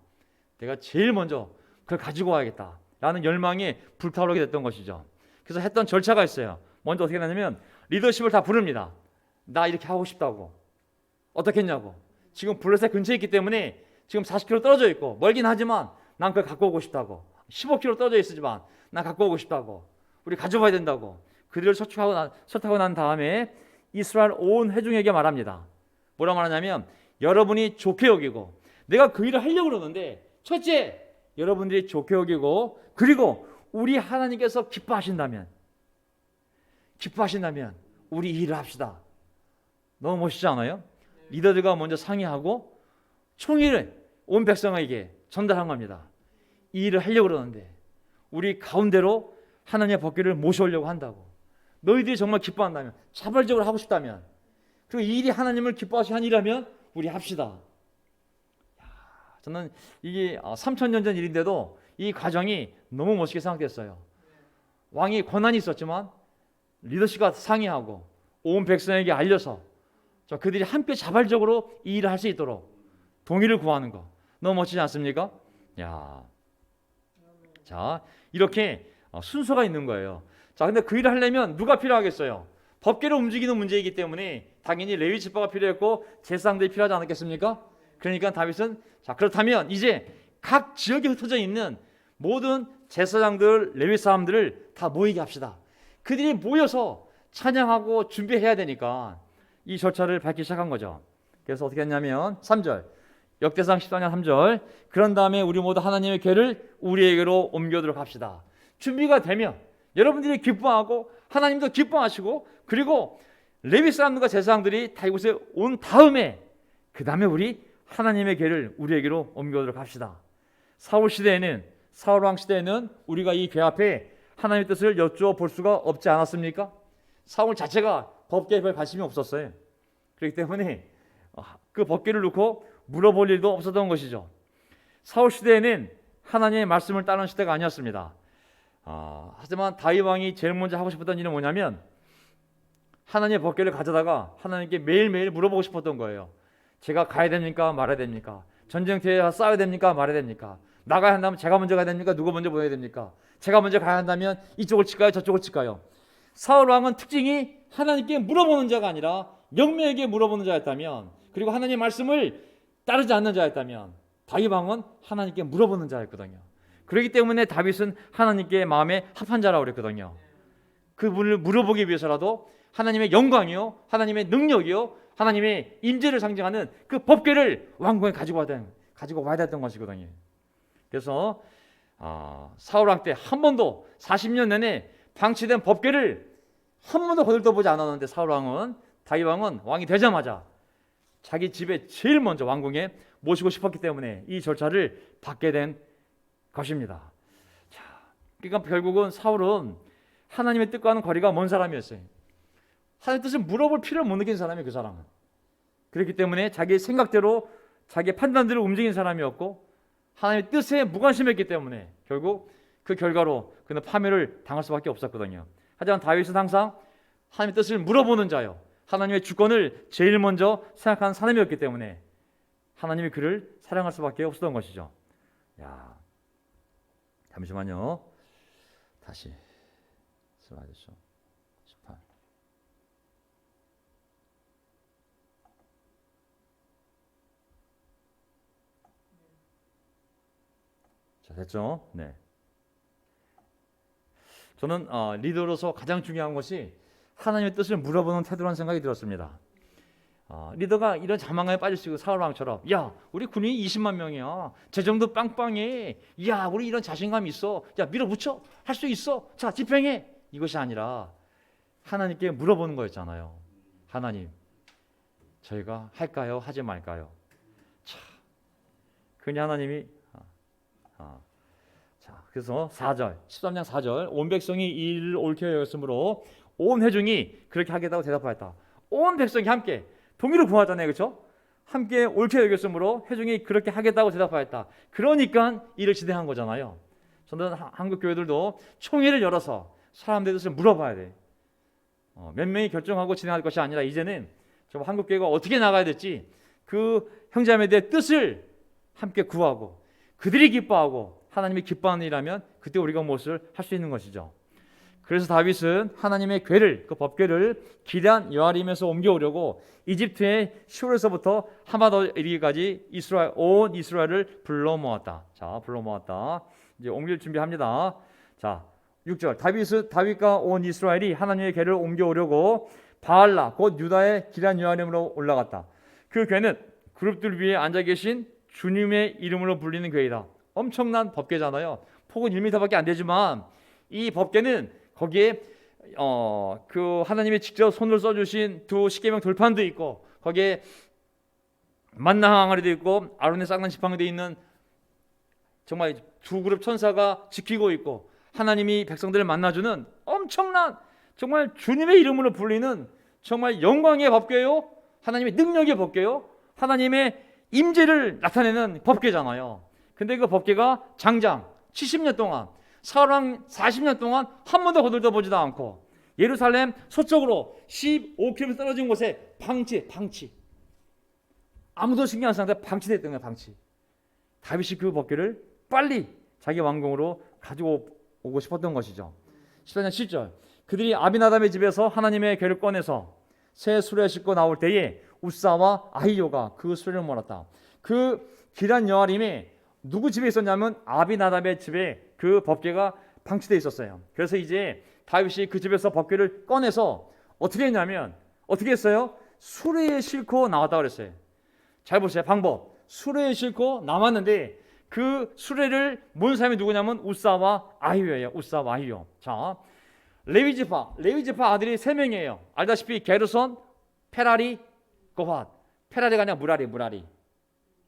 내가 제일 먼저 그걸 가지고 와야겠다 라는 열망이 불타오르게 됐던 것이죠. 그래서 했던 절차가 있어요. 먼저 어떻게 하냐면 리더십을 다 부릅니다. 나 이렇게 하고 싶다고. 어떻게 했냐고. 지금 블레셋 근처에 있기 때문에 지금 40km 떨어져 있고 멀긴 하지만 난 그걸 갖고 오고 싶다고. 15km 떨어져 있지만 난 갖고 오고 싶다고. 우리 가져가야 된다고. 그들을 설득하고 난 다음에 이스라엘 온 회중에게 말합니다. 뭐라 말하냐면, 여러분이 좋게 여기고, 내가 그 일을 하려고 그러는데, 첫째, 여러분들이 좋게 여기고, 그리고 우리 하나님께서 기뻐하신다면 우리 이 일을 합시다. 너무 멋있지 않아요? 리더들과 먼저 상의하고 총의를 온 백성에게 전달한 겁니다. 이 일을 하려고 그러는데 우리 가운데로 하나님의 법궤를 모셔오려고 한다고. 너희들이 정말 기뻐한다면, 자발적으로 하고 싶다면, 그리고 이 일이 하나님을 기뻐하시는 일이라면 우리 합시다. 저는 이게 3000년 전 일인데도 이 과정이 너무 멋있게 생각됐어요. 왕이 권한이 있었지만 리더십과 상의하고 온 백성에게 알려서 그들이 함께 자발적으로 이 일을 할 수 있도록 동의를 구하는 거, 너무 멋지지 않습니까? 자, 이렇게 순서가 있는 거예요. 자, 근데 그 일을 하려면 누가 필요하겠어요? 법궤를 움직이는 문제이기 때문에 당연히 레위 지파가 필요했고 제사장들이 필요하지 않았겠습니까? 그러니까 다윗은, 자, 그렇다면 이제 각 지역에 흩어져 있는 모든 제사장들, 레위 사람들을 다 모이게 합시다. 그들이 모여서 찬양하고 준비해야 되니까 이 절차를 밟기 시작한 거죠. 그래서 어떻게 했냐면 3절, 역대상 14장 3절, 그런 다음에 우리 모두 하나님의 궤를 우리에게로 옮겨도록 합시다. 준비가 되면 여러분들이 기뻐하고 하나님도 기뻐하시고, 그리고 레위 사람들과 제사장들이 다 이곳에 온 다음에 그 다음에 우리 하나님의 궤를 우리에게로 옮겨도록 합시다. 사울 왕 시대에는 우리가 이 궤 앞에 하나님의 뜻을 여쭈어 볼 수가 없지 않았습니까? 사울 자체가 법궤에 별 관심이 없었어요. 그렇기 때문에 그 법궤를 놓고 물어볼 일도 없었던 것이죠. 사울 시대에는 하나님의 말씀을 따르는 시대가 아니었습니다. 하지만 다윗 왕이 제일 먼저 하고 싶었던 일은 뭐냐면 하나님의 법궤를 가져다가 하나님께 매일매일 물어보고 싶었던 거예요. 제가 가야 됩니까? 말아야 됩니까? 전쟁터에 싸워야 됩니까? 말아야 됩니까? 나가야 한다면 제가 먼저 가야 됩니까? 누가 먼저 보내야 됩니까? 제가 먼저 가야 한다면 이쪽을 칠까요? 저쪽을 칠까요? 사울 왕은 특징이 하나님께 물어보는 자가 아니라 영매에게 물어보는 자였다면, 그리고 하나님의 말씀을 따르지 않는 자였다면, 다윗 왕은 하나님께 물어보는 자였거든요. 그렇기 때문에 다윗은 하나님께 마음에 합한 자라고 그랬거든요. 그분을 물어보기 위해서라도 하나님의 영광이요, 하나님의 능력이요, 하나님의 임재를 상징하는 그 법궤를 왕궁에 가지고 와야 됐던 것이거든요. 그래서 사울 왕 때 한 번도 40년 내내 방치된 법궤를 한 번도 거들떠보지 않았는데 다윗 왕은 왕이 되자마자 자기 집에 제일 먼저 왕궁에 모시고 싶었기 때문에 이 절차를 받게 된 것입니다. 자, 그러니까 결국은 사울은 하나님의 뜻과는 거리가 먼 사람이었어요. 하나님의 뜻을 물어볼 필요를 못 느낀 사람이 그 사람은. 그렇기 때문에 자기 생각대로 자기 판단대로 움직인 사람이었고 하나님의 뜻에 무관심했기 때문에 결국 그 결과로 그는 파멸을 당할 수밖에 없었거든요. 하지만 다윗은 항상 하나님의 뜻을 물어보는 자요, 하나님의 주권을 제일 먼저 생각하는 사람이었기 때문에 하나님이 그를 사랑할 수밖에 없었던 것이죠. 야, 잠시만요. 다시 슬라이드 쇼 18. 자, 됐죠? 네. 저는 리더로서 가장 중요한 것이 하나님의 뜻을 물어보는 태도라는 생각이 들었습니다. 리더가 이런 자만감에 빠질 수 있고 사울왕처럼, 야, 우리 군인이 20만 명이야, 재정도 빵빵해, 야, 우리 이런 자신감이 있어, 야, 밀어붙여, 할 수 있어, 자, 집행해, 이것이 아니라 하나님께 물어보는 거였잖아요. 하나님, 저희가 할까요, 하지 말까요? 자, 그니 하나님이 자, 그래서 4절, 13장 4절, 온 백성이 이 일을 옳게 여겼으므로 온 회중이 그렇게 하겠다고 대답하였다. 온 백성이 함께 동의를 구하잖아요, 그렇죠? 함께 옳게 여겼으므로 회중이 그렇게 하겠다고 대답하였다. 그러니까 이를 진행한 거잖아요. 저는 한국 교회들도 총회를 열어서 사람들의 뜻을 물어봐야 돼. 몇 명이 결정하고 진행할 것이 아니라 이제는 좀 한국 교회가 어떻게 나가야 될지 그 형제자매들의 뜻을 함께 구하고 그들이 기뻐하고 하나님이 기뻐하는 일이라면 그때 우리가 무엇을 할 수 있는 것이죠. 그래서 다윗은 하나님의 궤를, 그 법궤를 기럇 여아림에서 옮겨오려고 이집트의 시올에서부터 하마더 이르기까지 온 이스라엘을 불러 모았다. 자, 불러 모았다. 이제 옮길 준비합니다. 자, 6절, 다윗과 온 이스라엘이 하나님의 궤를 옮겨오려고 바알라 곧 유다의 기럇 여아림으로 올라갔다. 그 궤는 그룹들 위에 앉아 계신 주님의 이름으로 불리는 궤이다. 엄청난 법궤잖아요. 폭은 1m밖에 안 되지만 이 법궤는 거기에 그 하나님이 직접 손으로 써주신 두 십계명 돌판도 있고 거기에 만나 항아리도 있고 아론의 쌍난 지팡이도 있는 정말 두 그룹 천사가 지키고 있고 하나님이 백성들을 만나주는 엄청난 정말 주님의 이름으로 불리는 정말 영광의 법궤요, 하나님의 능력의 법궤요, 하나님의 임재를 나타내는 법궤잖아요. 근데 그 법궤가 장장 70년 동안 사울왕 40년 동안 한 번도 거들떠 보지도 않고 예루살렘 서쪽으로 15km 떨어진 곳에 방치 아무도 신경 안 쓰는 상태에 방치됐던 거예요. 방치. 다윗이 그 법궤를 빨리 자기 왕궁으로 가지고 오고 싶었던 것이죠. 14장 7절, 그들이 아비나답의 집에서 하나님의 궤를 꺼내서 새 수레에 싣고 나올 때에 우사와 아히요가 그 수레를 몰았다. 그 기럇 여아림이 누구 집에 있었냐면 아비나답의 집에 그 법궤가 방치되어 있었어요. 그래서 이제 다윗이 그 집에서 법궤를 꺼내서 어떻게 했냐면 어떻게 했어요? 수레에 싣고 나왔다 그랬어요. 잘 보세요. 방법. 수레에 싣고 나왔는데 그 수레를 모은 사람이 누구냐면 우사와 아히요예요. 우사와 아히요. 자, 레위지파 아들이 3명이에요. 알다시피 게르손, 페라리, 고핫. 페라리가 아니라 무라리.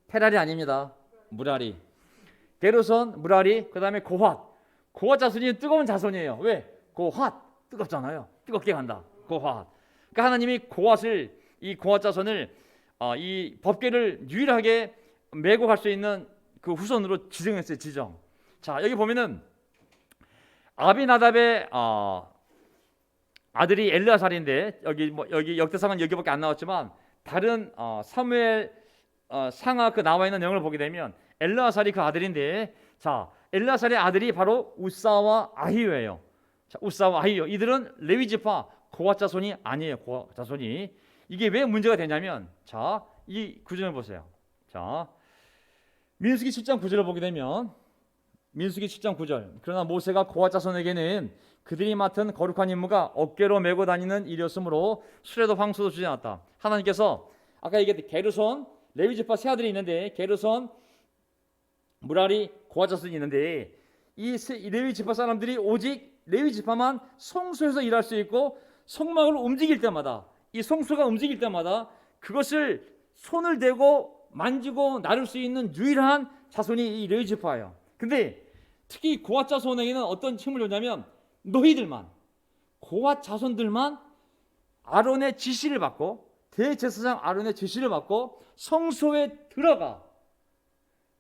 페라리 아닙니다. 무라리. 게르손, 무라리, 그 다음에 고핫 자손이 뜨거운 자손이에요. 왜? 고핫 뜨겁잖아요. 뜨겁게 간다. 고핫. 그러니까 하나님이 이 고핫 자손을 이 법궤를 유일하게 메고 갈 수 있는 그 후손으로 지정했어요. 지정. 자, 여기 보면은 아비나답의 아들이 엘르아살인데 여기 역대상은 여기밖에 안 나왔지만 다른 사무엘 상하 그 나와 있는 내용을 보게 되면 엘르아살이 그 아들인데, 자, 엘르아살의 아들이 바로 우사와 아히요예요. 자, 우사와 아히요, 이들은 레위지파 고핫 자손이 아니에요. 고핫 자손이. 이게 왜 문제가 되냐면, 자, 이 구절을 보세요. 자, 민수기 7장 9절을 보게 되면 민수기 7장 9절, 그러나 모세가 고핫 자손에게는 그들이 맡은 거룩한 임무가 어깨로 메고 다니는 일이었으므로 수레도 황소도 주지 않았다. 하나님께서 아까 얘기했듯이 게르손, 레위지파 세 아들이 있는데 게르손, 무라리, 고핫 자손이 있는데 이 레위지파 사람들이 오직 레위지파만 성소에서 일할 수 있고 성막을 움직일 때마다 이 성소가 움직일 때마다 그것을 손을 대고 만지고 나를 수 있는 유일한 자손이 이 레위 지파예요. 근데 특히 고앗 자손에게는 어떤 책임을 줬냐면 너희들만, 고앗 자손들만 아론의 지시를 받고, 대제사장 아론의 지시를 받고 성소에 들어가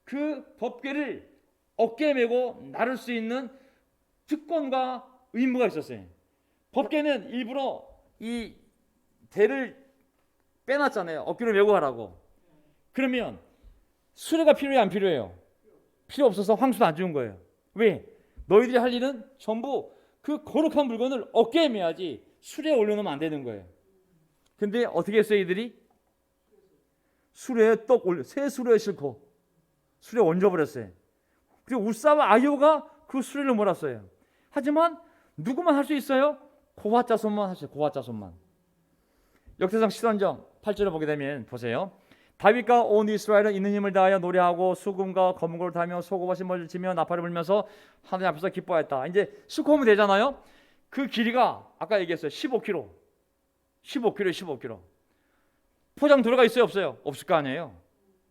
그 법궤를 어깨에 메고 나를 수 있는 특권과 의무가 있었어요. 법궤는 일부러 이 대를 빼놨잖아요. 어깨를 메고 가라고. 그러면 수레가 필요해요, 안 필요해요? 필요 없어서 황소도 안 주는 거예요. 왜? 너희들이 할 일은 전부 그 거룩한 물건을 어깨에 메야지 수레에 올려놓으면 안 되는 거예요. 근데 어떻게 했어요, 이들이? 수레에 떡 올려, 새 수레에 싣고 수레에 얹어버렸어요. 그리고 우사와 아효가 그 수레를 몰았어요. 하지만 누구만 할 수 있어요? 고앗 자손만 하세요. 고앗 자손만. 역대상 13장 8절을 보게 되면 보세요. 다윗과 온 이스라엘은 있는 힘을 다하여 노래하고 수금과 검은고를 타며 소고와 신발을 치며 나팔을 불면서 하나님 앞에서 기뻐했다. 이제 수코면 되잖아요. 그 길이가 아까 얘기했어요. 15km. 15km. 포장 들어가 있어요, 없어요? 없을 거 아니에요.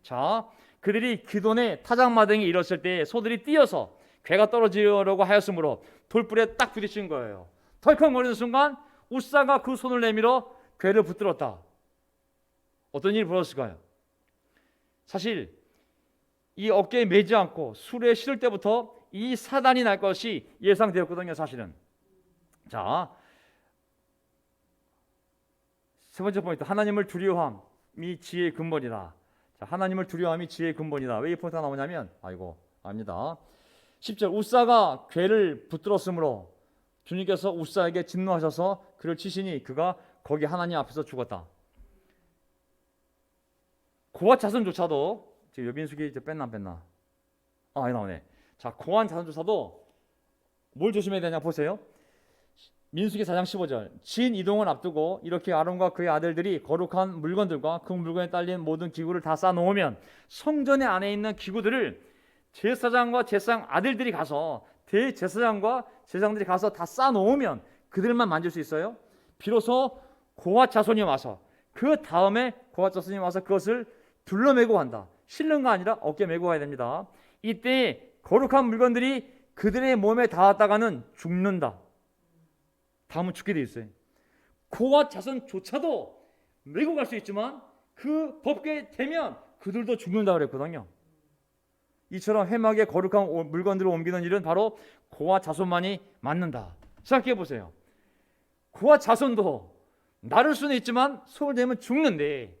자, 그들이 기돈의 타작마당에 이뤘을 때 소들이 뛰어서 괴가 떨어지려고 하였으므로 돌불에 딱 부딪힌 거예요. 덜컹거리는 순간 우사가 그 손을 내밀어 괴를 붙들었다. 어떤 일이 벌어졌을까요? 사실 이 어깨에 매지 않고 수레에 실을 때부터 이 사단이 날 것이 예상되었거든요, 사실은. 자, 세 번째 포인트, 하나님을 두려워함이 지혜의 근본이다. 자, 하나님을 두려워함이 지혜의 근본이다. 왜 이 포인트가 나오냐면, 압니다. 10절, 우사가 괴를 붙들었으므로 주님께서 우사에게 진노하셔서 그를 치시니 그가 거기 하나님 앞에서 죽었다. 고앗 자손조차도, 지금 여빈숙이 이제 뺐나? 나오네. 자, 고앗 자손조차도 뭘 조심해야 되냐 보세요. 민수기 4장 15절, 진 이동을 앞두고 이렇게 아론과 그의 아들들이 거룩한 물건들과 그 물건에 딸린 모든 기구를 다 쌓아놓으면 성전의 안에 있는 기구들을 제사장과 제사장 아들들이 가서, 대제사장과 제사장들이 가서 다 쌓아놓으면 그들만 만질 수 있어요. 비로소 고앗 자손이 와서, 그 다음에 고앗 자손이 와서 그것을 둘러매고 간다. 실는 거 아니라 어깨 메고 가야 됩니다. 이때 거룩한 물건들이 그들의 몸에 닿았다가는 죽는다. 다음은 죽게 돼 있어요. 고앗 자손조차도 메고 갈 수 있지만 그 법궤에 대면 그들도 죽는다 그랬거든요. 이처럼 회막에 거룩한 물건들을 옮기는 일은 바로 고앗 자손만이 맡는다. 생각해 보세요. 고앗 자손도 나를 수는 있지만 손을 대면 죽는데,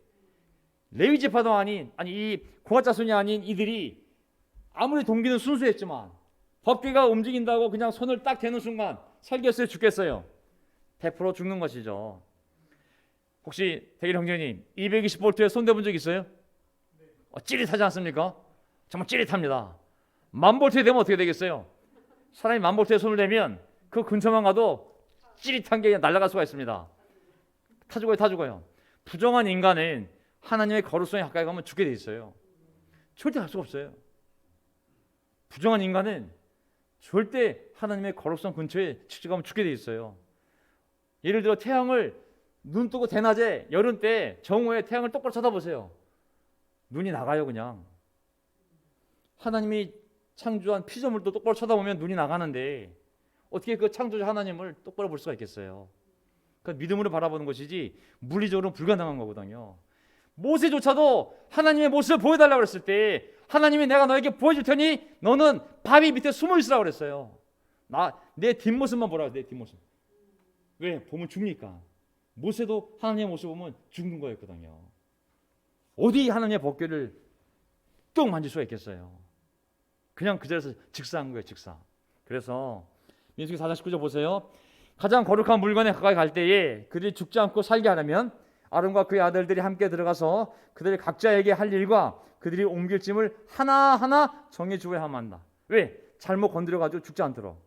레위 지파도 아닌, 이 고앗 자손이 아닌 이들이 아무리 동기는 순수했지만 법궤가 움직인다고 그냥 손을 딱 대는 순간 살겠어요, 죽겠어요? 100% 죽는 것이죠. 혹시 대길 형제님 220V에 손 대본 적 있어요? 찌릿하지 않습니까? 정말 찌릿합니다. 1000V에 되면 어떻게 되겠어요? 사람이 1000V에 손을 대면 그 근처만 가도 찌릿한 게 날아갈 수가 있습니다. 타 죽어요. 부정한 인간은 하나님의 거룩성에 가까이 가면 죽게 돼 있어요. 절대 갈 수가 없어요. 부정한 인간은 절대 하나님의 거룩성 근처에 직접 가면 죽게 돼 있어요. 예를 들어 태양을 눈 뜨고 대낮에 여름 때 정오에 태양을 똑바로 쳐다보세요. 눈이 나가요, 그냥. 하나님이 창조한 피조물도 똑바로 쳐다보면 눈이 나가는데 어떻게 그 창조주 하나님을 똑바로 볼 수가 있겠어요? 그러니까 믿음으로 바라보는 것이지 물리적으로는 불가능한 거거든요. 모세조차도 하나님의 모습을 보여달라고 그랬을 때 하나님이 내가 너에게 보여줄 테니 너는 바위 밑에 숨어 있으라고 그랬어요. 내 뒷모습만 보라고, 내 뒷모습. 왜? 보면 죽으니까. 모세도 하나님의 모습을 보면 죽는 거였거든요. 어디 하나님의 법궤를 뚝 만질 수가 있겠어요? 그냥 그 자리에서 직사한 거예요, 직사. 그래서 민수기 4장 19절 보세요. 가장 거룩한 물건에 가까이 갈 때에 그들이 죽지 않고 살게 하려면 아론과 그의 아들들이 함께 들어가서 그들의 각자에게 할 일과 그들이 옮길 짐을 하나하나 정해주어야만 한다. 왜? 잘못 건드려가지고 죽지 않도록.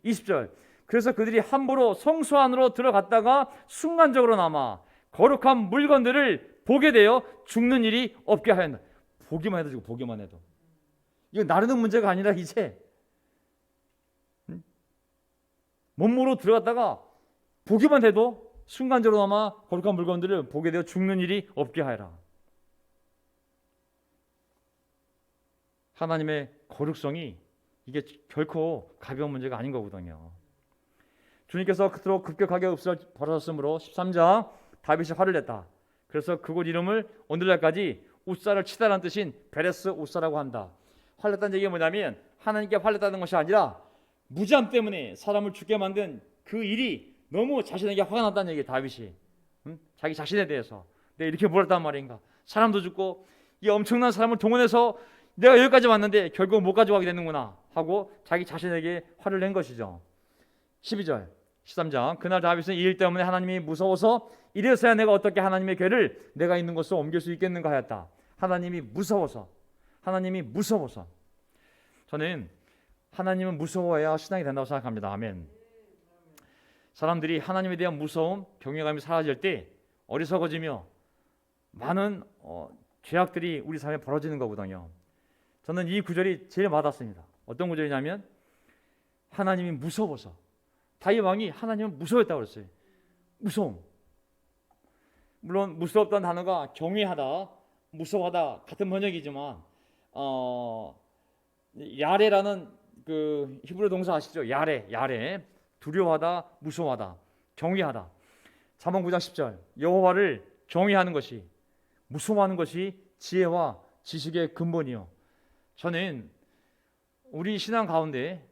20절, 그래서 그들이 함부로 성소 안으로 들어갔다가 순간적으로나마 거룩한 물건들을 보게 되어 죽는 일이 없게 하야 한다. 보기만 해도 죽고, 보기만 해도. 이거 나르는 문제가 아니라 이제 몸으로 들어갔다가 보기만 해도 순간적으로나마 거룩한 물건들을 보게 되어 죽는 일이 없게 하여라. 하나님의 거룩성이 이게 결코 가벼운 문제가 아닌 거거든요. 주님께서 그토록 급격하게 읍을 벌하셨으므로 13장 다윗이 화를 냈다. 그래서 그곳 이름을 오늘날까지 웃사를 치다라는 뜻인 베레스 웃사라고 한다. 화냈다는 얘기가 뭐냐면 하나님께 화냈다는 것이 아니라 무지함 때문에 사람을 죽게 만든 그 일이 너무 자신에게 화가 났다는 얘기예요. 다윗이 자기 자신에 대해서 내가 이렇게 몰았단 말인가. 사람도 죽고 이 엄청난 사람을 동원해서 내가 여기까지 왔는데 결국 못 가져가게 되는구나 하고 자기 자신에게 화를 낸 것이죠. 12절 13장 그날 다윗은 이 일 때문에 하나님이 무서워서 이래서야 내가 어떻게 하나님의 궤를 내가 있는 곳으로 옮길 수 있겠는가 하였다. 하나님이 무서워서 저는 하나님은 무서워야 신앙이 된다고 생각합니다. 아멘. 사람들이 하나님에 대한 무서움, 경외감이 사라질 때 어리석어지며 많은 죄악들이 우리 삶에 벌어지는 거거든요. 저는 이 구절이 제일 와닿습니다. 어떤 구절이냐면 하나님이 무서워서 다윗 왕이 하나님을 무서워했다고 그랬어요. 무서움. 물론 무서웠던 단어가 경외하다, 무서워하다 같은 번역이지만 야레라는 그 히브리 동사 아시죠? 야레 두려워하다, 무서워하다, 경외하다. 잠언 9장 10절 여호와를 경외하는 것이 무서워하는 것이 지혜와 지식의 근본이요. 저는 우리 신앙 가운데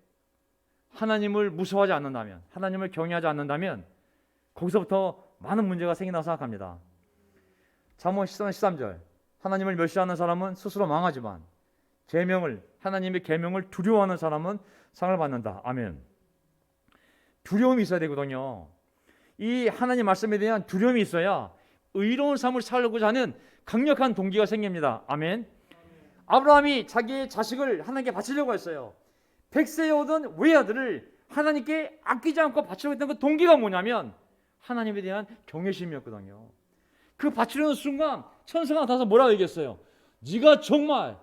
하나님을 무서워하지 않는다면, 하나님을 경외하지 않는다면 거기서부터 많은 문제가 생긴다고 생각합니다. 잠언 13절 하나님을 멸시하는 사람은 스스로 망하지만 하나님의 계명을 두려워하는 사람은 상을 받는다. 아멘. 두려움이 있어야 되거든요. 이 하나님 말씀에 대한 두려움이 있어야 의로운 삶을 살고자 하는 강력한 동기가 생깁니다. 아멘. 아브라함이 자기의 자식을 하나님께 바치려고 했어요. 100세에 얻은 외아들을 하나님께 아끼지 않고 바치려고 했던 그 동기가 뭐냐면 하나님에 대한 경외심이었거든요. 그 바치려는 순간 천사가 나타나서 뭐라고 얘기했어요? 네가 정말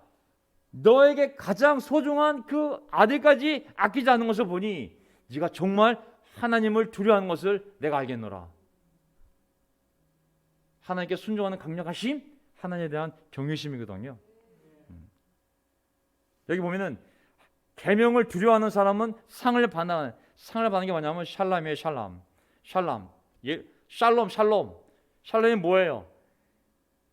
너에게 가장 소중한 그 아들까지 아끼지 않는 것을 보니 네가 정말 하나님을 두려워하는 것을 내가 알겠노라. 하나님께 순종하는 강력하심, 하나님에 대한 경외심이거든요. 여기 보면은 계명을 두려워하는 사람은 상을 받는 게 뭐냐면 샬람이에요. 샬람. 샬롬이 뭐예요?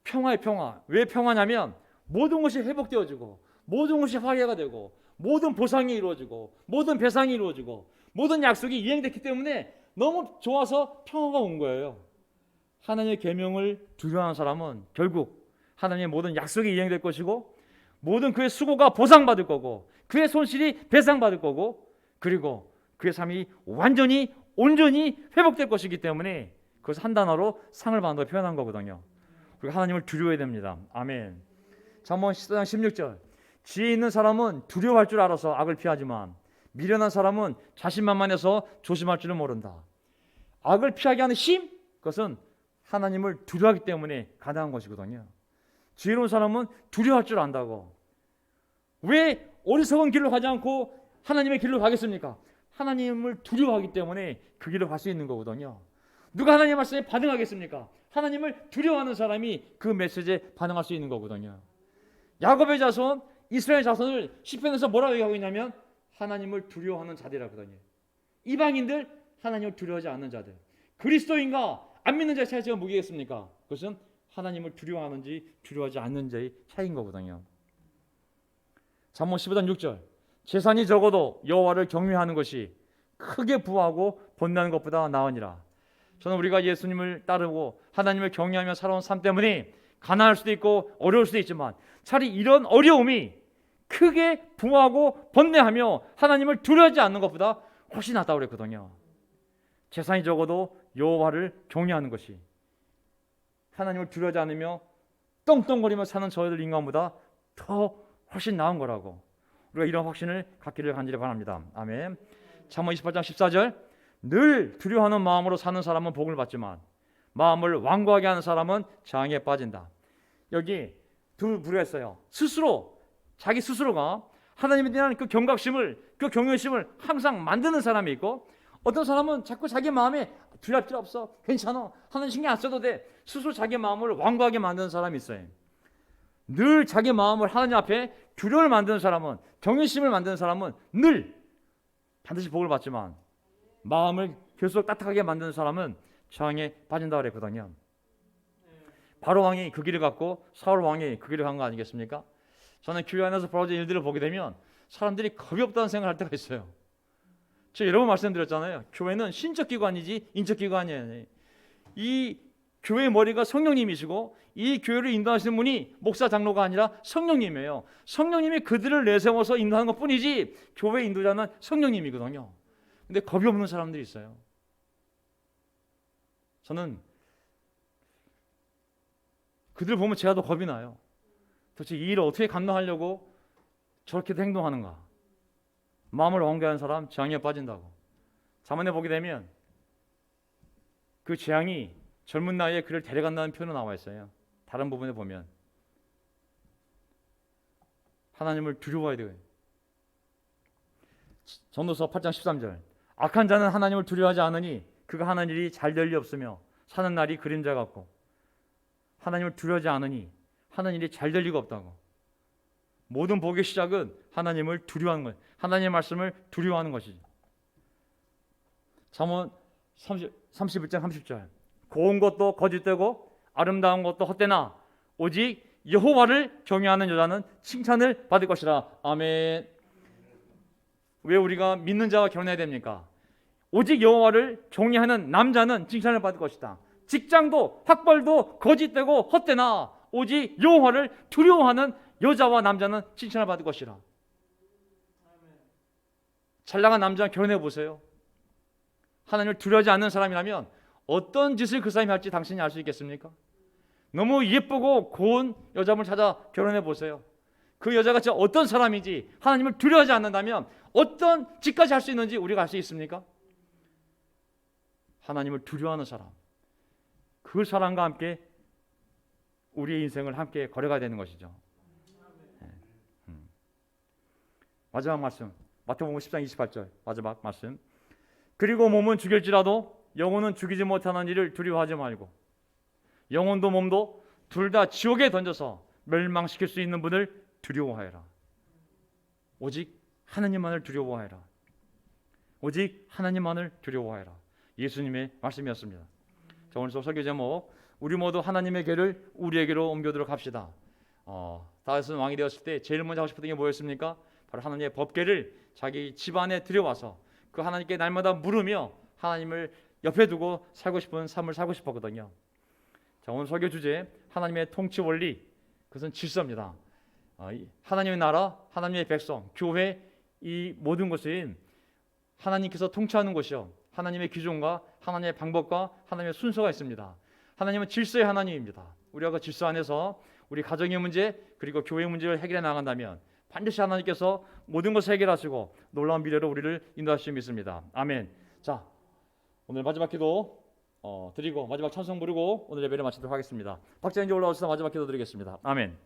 평화의 평화. 왜 평화냐면 모든 것이 회복되어지고 모든 것이 화해가 되고 모든 보상이 이루어지고 모든 배상이 이루어지고 모든 약속이 이행됐기 때문에 너무 좋아서 평화가 온 거예요. 하나님의 계명을 두려워하는 사람은 결국 하나님의 모든 약속이 이행될 것이고 모든 그의 수고가 보상받을 거고 그의 손실이 배상받을 거고 그리고 그의 삶이 온전히 회복될 것이기 때문에 그것을 한 단어로 상을 받는다고 표현한 거거든요. 그리고 하나님을 두려워해야 됩니다. 아멘. 잠언 14장 16절 지혜 있는 사람은 두려워할 줄 알아서 악을 피하지만 미련한 사람은 자신만만해서 조심할 줄을 모른다. 악을 피하게 하는 힘, 그것은 하나님을 두려워하기 때문에 가능한 것이거든요. 지혜로운 사람은 두려워할 줄 안다고. 왜 어리석은 길로 가지 않고 하나님의 길로 가겠습니까? 하나님을 두려워하기 때문에 그 길로 갈 수 있는 거거든요. 누가 하나님의 말씀에 반응하겠습니까? 하나님을 두려워하는 사람이 그 메시지에 반응할 수 있는 거거든요. 야곱의 자손, 이스라엘 자손을 시편에서 뭐라고 얘기하고 있냐면 하나님을 두려워하는 자들이라거든요. 이방인들, 하나님을 두려워하지 않는 자들. 그리스도인과 안 믿는 자의 차이가 뭐겠습니까? 그것은 하나님을 두려워하는지 두려워하지 않는 자의 차이인 거거든요. 잠언 15장 6절 재산이 적어도 여호와를 경외하는 것이 크게 부하고 번뇌하는 것보다 나으니라. 저는 우리가 예수님을 따르고 하나님을 경외하며 살아온 삶 때문에 가난할 수도 있고 어려울 수도 있지만 차라리 이런 어려움이 크게 부하고 번뇌하며 하나님을 두려워하지 않는 것보다 훨씬 낫다고 그랬거든요. 재산이 적어도 여호와를 경외하는 것이 하나님을 두려워하지 않으며 떵떵거리며 사는 저희들 인간보다 더 훨씬 나은 거라고 우리가 이런 확신을 갖기를 간절히 바랍니다. 아멘. 잠언 28장 14절 늘 두려워하는 마음으로 사는 사람은 복을 받지만 마음을 완고하게 하는 사람은 장애에 빠진다. 여기 두 부류가 있어요. 자기 스스로가 하나님에 대한 그 경각심을, 그 경외심을 항상 만드는 사람이 있고 어떤 사람은 자꾸 자기 마음에 두려울 필요 없어, 괜찮아, 하나님 신경 안 써도 돼, 스스로 자기 마음을 완고하게 만드는 사람이 있어요. 늘 자기 마음을 하나님 앞에 두려움을 만드는 사람은, 경외심을 만드는 사람은 늘 반드시 복을 받지만, 마음을 계속 따뜻하게 만드는 사람은 재앙에 빠진다 그랬거든요. 바로 왕이 그 길을 갔고 사울 왕이 그 길을 간 거 아니겠습니까? 저는 교회 안에서 벌어진 일들을 보게 되면 사람들이 겁이 없다는 생각을 할 때가 있어요. 제가 여러 번 말씀드렸잖아요. 교회는 신적 기관이지 인적 기관이 이 교회의 머리가 성령님이시고 이 교회를 인도하시는 분이 목사 장로가 아니라 성령님이에요. 성령님이 그들을 내세워서 인도하는 것뿐이지 교회 인도자는 성령님이거든요. 근데 겁이 없는 사람들이 있어요. 저는 그들 보면 제가 더 겁이 나요. 도대체 이 일을 어떻게 감당하려고 저렇게 행동하는가. 마음을 완고한 사람 재앙에 빠진다고. 잠언에 보게 되면 그 재앙이 젊은 나이에 그를 데려간다는 표현이 나와 있어요. 다른 부분에 보면 하나님을 두려워해야 돼요. 전도서 8장 13절 악한 자는 하나님을 두려워하지 않으니 그가 하는 일이 잘 될 리 없으며 사는 날이 그림자 같고. 하나님을 두려워하지 않으니 하는 일이 잘 될 리가 없다고. 모든 복의 시작은 하나님을 두려워하는 거예요. 하나님의 말씀을 두려워하는 것이지. 잠언 31장 30절 고운 것도 거짓되고 아름다운 것도 헛되나 오직 여호와를 경외하는 여자는 칭찬을 받을 것이라. 아멘. 왜 우리가 믿는 자와 결혼해야 됩니까? 오직 여호와를 경외하는 남자는 칭찬을 받을 것이다. 직장도 학벌도 거짓되고 헛되나 오직 여호와를 두려워하는 여자와 남자는 칭찬을 받을 것이라. 잘 나간 남자와 결혼해 보세요. 하나님을 두려워하지 않는 사람이라면 어떤 짓을 그 사람이 할지 당신이 알 수 있겠습니까? 너무 예쁘고 고운 여자분을 찾아 결혼해 보세요. 그 여자가 진짜 어떤 사람인지 하나님을 두려워하지 않는다면 어떤 짓까지 할 수 있는지 우리가 알 수 있습니까? 하나님을 두려워하는 사람, 그 사람과 함께 우리의 인생을 함께 걸어가야 되는 것이죠. 마지막 말씀 마태복음 10장 28절 마지막 말씀. 그리고 몸은 죽일지라도 영혼은 죽이지 못하는 일을 두려워하지 말고 영혼도 몸도 둘 다 지옥에 던져서 멸망시킬 수 있는 분을 두려워하여라. 오직 하나님만을 두려워하여라. 오직 하나님만을 두려워하여라. 예수님의 말씀이었습니다. 자, 오늘 설교 제목 우리 모두 하나님의 궤를 우리에게로 옮겨도록 합시다. 다윗은 왕이 되었을 때 제일 먼저 하고 싶었던 게 뭐였습니까? 바로 하나님의 법궤를 자기 집안에 들여와서 그 하나님께 날마다 물으며 하나님을 옆에 두고 살고 싶은 삶을 살고 싶었거든요. 자, 오늘 설교 주제 하나님의 통치 원리, 그것은 질서입니다. 하나님의 나라, 하나님의 백성, 교회, 이 모든 것은 하나님께서 통치하는 것이요, 하나님의 기준과 하나님의 방법과 하나님의 순서가 있습니다. 하나님은 질서의 하나님입니다. 우리가 그 질서 안에서 우리 가정의 문제 그리고 교회의 문제를 해결해 나간다면 반드시 하나님께서 모든 것을 해결하시고 놀라운 미래로 우리를 인도하실 수 믿습니다. 아멘. 자, 오늘 마지막 기도 드리고 마지막 찬송 부르고 오늘 예배를 마치도록 하겠습니다. 박자 이제 올라오셔서 마지막 기도 드리겠습니다. 아멘.